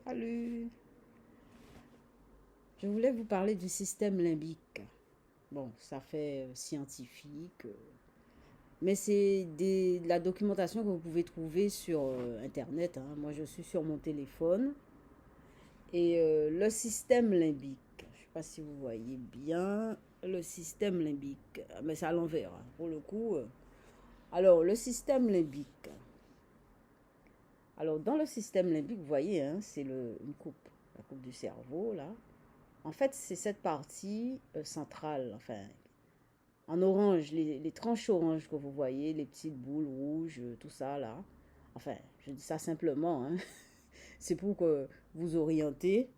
Salut. Je voulais vous parler du système limbique. Bon, ça fait scientifique, mais c'est de la documentation que vous pouvez trouver sur Internet, hein. Moi, je suis sur mon téléphone. Et le système limbique, je ne sais pas si vous voyez bien le système limbique, mais c'est à l'envers, hein, pour le coup. Alors, le système limbique. Alors, dans le système limbique, vous voyez, hein, c'est une coupe, la coupe du cerveau, là. En fait, c'est cette partie centrale, enfin, en orange, les tranches oranges que vous voyez, les petites boules rouges, tout ça là. Enfin, je dis ça simplement, hein. C'est pour que vous orientez.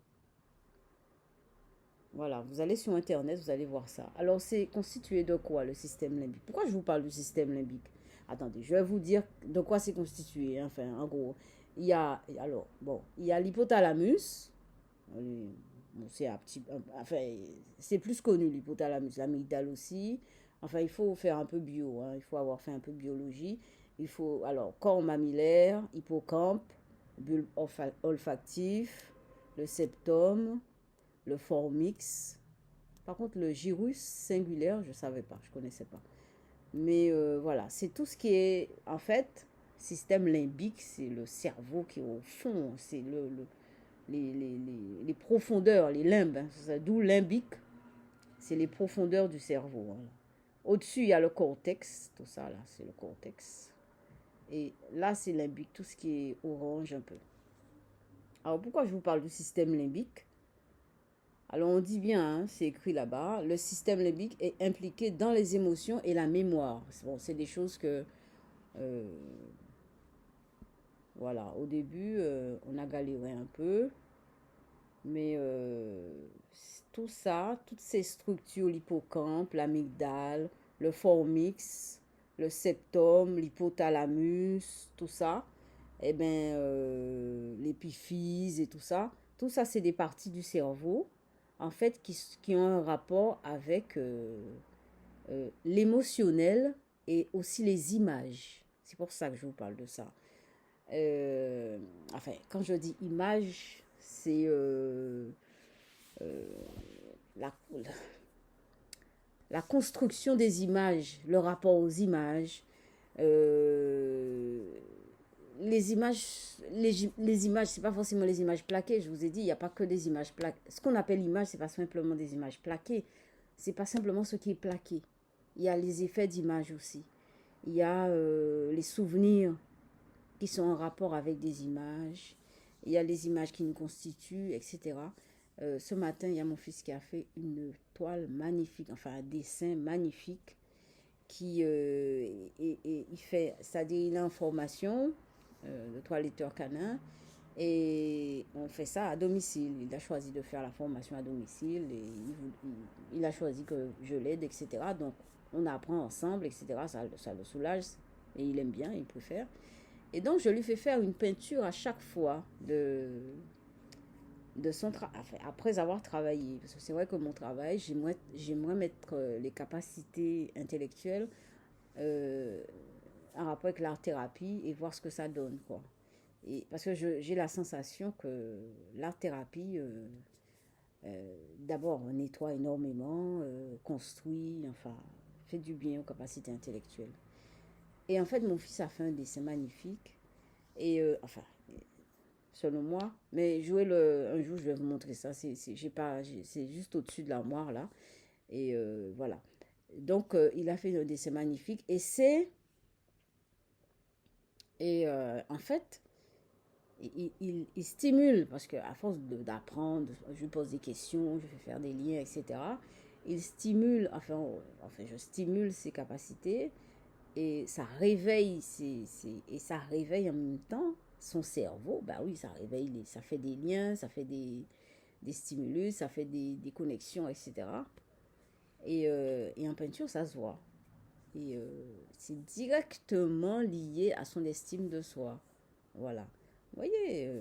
Voilà, vous allez sur Internet, vous allez voir ça. Alors, c'est constitué de quoi le système limbique? Pourquoi je vous parle du système limbique? Attendez, je vais vous dire de quoi c'est constitué, hein. Enfin, en gros, alors, bon, il y a l'hypothalamus. Bon, c'est un petit, enfin, c'est plus connu l'hypothalamus, l'amygdale aussi. Enfin, il faut faire un peu bio, hein, il faut avoir fait un peu de biologie. Il faut, alors, corps mammillaire, hippocampe, bulbe olfactif, le septum, le formix. Par contre, le gyrus singulaire, je ne savais pas, je ne connaissais pas. Mais voilà, c'est tout ce qui est, en fait, système limbique, c'est le cerveau qui est au fond, c'est les profondeurs, les limbes, hein, d'où limbique, c'est les profondeurs du cerveau. Voilà. Au-dessus, il y a le cortex, tout ça là, c'est le cortex. Et là, c'est limbique, tout ce qui est orange un peu. Alors, pourquoi je vous parle du système limbique? Alors, on dit bien, hein, c'est écrit là-bas, le système limbique est impliqué dans les émotions et la mémoire. Bon, c'est des choses que, euh, voilà, au début, on a galéré un peu. Mais tout ça, toutes ces structures, l'hippocampe, l'amygdale, le formix, le septum, l'hypothalamus, tout ça, eh bien, l'épiphyse et tout ça, c'est des parties du cerveau, en fait, qui ont un rapport avec l'émotionnel et aussi les images. C'est pour ça que je vous parle de ça. Euh, enfin, quand je dis image, c'est euh, la, la construction des images, le rapport aux images, euh, les images, les images, c'est pas forcément les images plaquées. Je vous ai dit, il n'y a pas que des images plaquées. Ce qu'on appelle image, c'est pas simplement des images plaquées. C'est pas simplement ce qui est plaqué. Il y a les effets d'image aussi. Il y a les souvenirs qui sont en rapport avec des images. Il y a les images qui nous constituent, etc. Ce matin, il y a mon fils qui a fait une toile magnifique, enfin un dessin magnifique, qui il fait, c'est-à-dire il est en formation de toiletteur canin, et on fait ça à domicile. Il a choisi de faire la formation à domicile et il a choisi que je l'aide, etc. Donc on apprend ensemble, etc. Ça le soulage et il aime bien, il préfère. Et donc, je lui fais faire une peinture à chaque fois de son travail, enfin, après avoir travaillé. Parce que c'est vrai que mon travail, j'aimerais mettre les capacités intellectuelles euh, en rapport avec l'art thérapie et voir ce que ça donne, quoi. Et parce que j'ai la sensation que l'art thérapie, d'abord, nettoie énormément, construit, enfin, fait du bien aux capacités intellectuelles. Et en fait, mon fils a fait un dessin magnifique. Et enfin, selon moi. Mais un jour, je vais vous montrer ça. J'ai pas, c'est juste au-dessus de l'armoire là. Et voilà. Donc, il a fait un dessin magnifique. En fait, il stimule parce qu'à force d'apprendre, je lui pose des questions, je fais faire des liens, etc. Il stimule, enfin, je stimule ses capacités et ça réveille et ça réveille en même temps son cerveau. Bah oui, ça réveille, ça fait des liens, ça fait des stimulus, ça fait des connexions, etc. Et en peinture, ça se voit. Et c'est directement lié à son estime de soi. Voilà. Vous voyez,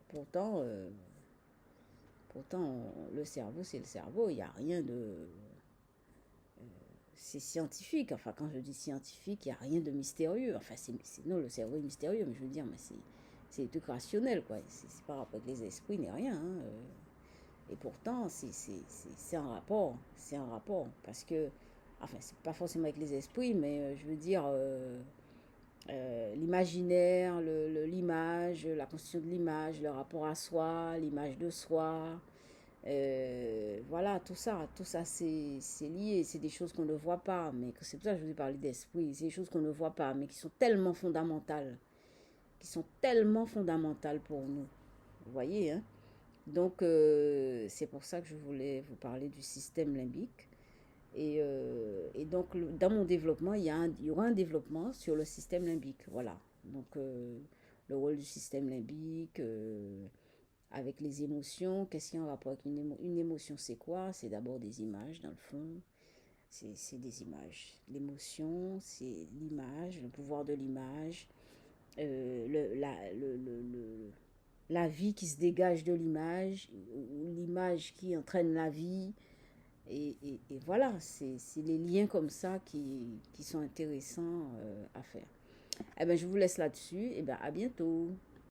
pourtant, le cerveau, c'est le cerveau. Il n'y a rien de, c'est scientifique. Enfin, quand je dis scientifique, il n'y a rien de mystérieux. Enfin, non, le cerveau est mystérieux, mais je veux dire, mais c'est des trucs rationnels, quoi. C'est pas rapport avec les esprits ni rien, hein. Et pourtant, c'est un rapport. C'est un rapport. Parce que, enfin, c'est pas forcément avec les esprits, mais je veux dire, l'imaginaire, l'image, la constitution de l'image, le rapport à soi, l'image de soi. Voilà, tout ça c'est lié. C'est des choses qu'on ne voit pas, mais c'est pour ça que je vous ai parlé d'esprit. C'est des choses qu'on ne voit pas, mais qui sont tellement fondamentales. Qui sont tellement fondamentales pour nous. Vous voyez, hein? Donc, c'est pour ça que je voulais vous parler du système limbique. Et donc, dans mon développement, il y aura un développement sur le système limbique. Voilà. Donc, le rôle du système limbique avec les émotions. Qu'est-ce qu'il y a en rapport avec une émotion? C'est quoi? C'est d'abord des images, dans le fond. C'est des images. L'émotion, c'est l'image, le pouvoir de l'image, la vie qui se dégage de l'image, ou l'image qui entraîne la vie. Et voilà, c'est les liens comme ça qui sont intéressants à faire. Eh bien, je vous laisse là-dessus. Eh bien, à bientôt.